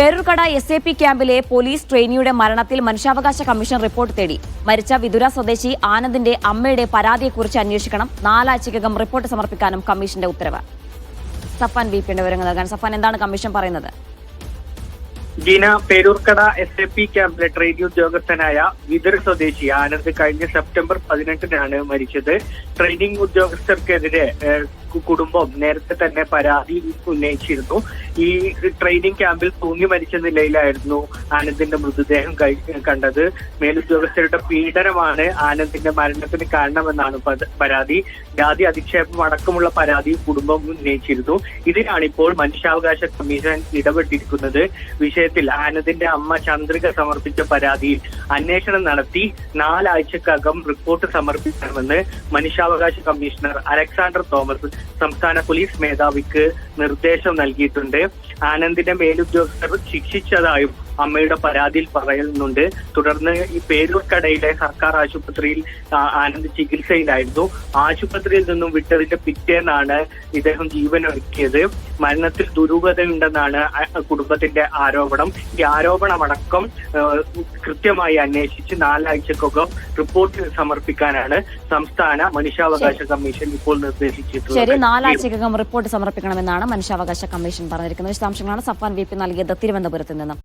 Peroorkada SAP ക്യാമ്പിലെ police ട്രെയിനിയുടെ മരണത്തിൽ മനുഷ്യാവകാശ കമ്മീഷൻ റിപ്പോർട്ട് തേടി. മരിച്ച വിതുര സ്വദേശി ആനന്ദിന്റെ അമ്മയുടെ പരാതിയെക്കുറിച്ച് അന്വേഷിക്കണം. 4 ആഴ്ചയ്ക്കകം റിപ്പോർട്ട് സമർപ്പിക്കാനും കമ്മീഷന്റെ ഉത്തരവ്. സഫാൻ വിപിയുടെ വിവരങ്ങൾ നൽകാൻ. സഫാൻ, എന്താണ് കമ്മീഷൻ പറയുന്നത്? ജീന, പേരൂർക്കട SAP ക്യാമ്പിലെ ട്രെയിനി ഉദ്യോഗസ്ഥനായ വിതുര സ്വദേശി ആനന്ദ് കഴിഞ്ഞ സെപ്റ്റംബർ 18-നാണ് മരിച്ചത്. ട്രെയിനിങ് ഉദ്യോഗസ്ഥർക്കെതിരെ കുടുംബം നേരത്തെ തന്നെ പരാതി ഉന്നയിച്ചിരുന്നു. ഈ ട്രെയിനിങ് ക്യാമ്പിൽ തൂങ്ങി മരിച്ച നിലയിലായിരുന്നു ആനന്ദിന്റെ മൃതദേഹം കണ്ടത്. മേലുദ്യോഗസ്ഥരുടെ പീഡനമാണ് ആനന്ദിന്റെ മരണത്തിന് കാരണമെന്നാണ് പരാതി. ജാതി അധിക്ഷേപം അടക്കമുള്ള പരാതി കുടുംബം ഉന്നയിച്ചിരുന്നു. ഇതിനാണിപ്പോൾ മനുഷ്യാവകാശ കമ്മീഷൻ ഇടപെട്ടിരിക്കുന്നത്. വിഷയത്തിൽ ആനന്ദിന്റെ അമ്മ ചന്ദ്രിക സമർപ്പിച്ച പരാതിയിൽ അന്വേഷണം നടത്തി 4 ആഴ്ചക്കകം റിപ്പോർട്ട് സമർപ്പിക്കണമെന്ന് മനുഷ്യാവകാശ കമ്മീഷണർ അലക്സാണ്ടർ തോമസ് സംസ്ഥാന പോലീസ് മേധാവിക്ക് നിർദ്ദേശം നൽകിയിട്ടുണ്ട്. ആനന്ദിന്റെ മേലുദ്യോഗസ്ഥർ ശിക്ഷിച്ചതായും അമ്മയുടെ പരാതിയിൽ പറയുന്നുണ്ട്. തുടർന്ന് ഈ പേരൂർക്കടയിലെ സർക്കാർ ആശുപത്രിയിൽ ആനന്ദ് ചികിത്സയിലായിരുന്നു. ആശുപത്രിയിൽ നിന്നും വിട്ടതിന്റെ പിറ്റേന്നാണ് ഇദ്ദേഹം ജീവനൊടുക്കിയത്. മരണത്തിൽ ദുരൂഹതയുണ്ടെന്നാണ് കുടുംബത്തിന്റെ ആരോപണം. ഈ ആരോപണമടക്കം കൃത്യമായി അന്വേഷിച്ച് 4 ആഴ്ചക്കകം റിപ്പോർട്ട് സമർപ്പിക്കാനാണ് സംസ്ഥാന മനുഷ്യാവകാശ കമ്മീഷൻ ഇപ്പോൾ നിർദ്ദേശിച്ചിട്ടുള്ളത്. ശരി, 4 ആഴ്ചക്കകം റിപ്പോർട്ട് സമർപ്പിക്കണമെന്നാണ് മനുഷ്യാവകാശ കമ്മീഷൻ പറഞ്ഞിരിക്കുന്നത്. വിശദാംശങ്ങളാണ് സഫാൻ VP നൽകിയത് തിരുവനന്തപുരത്ത് നിന്നും.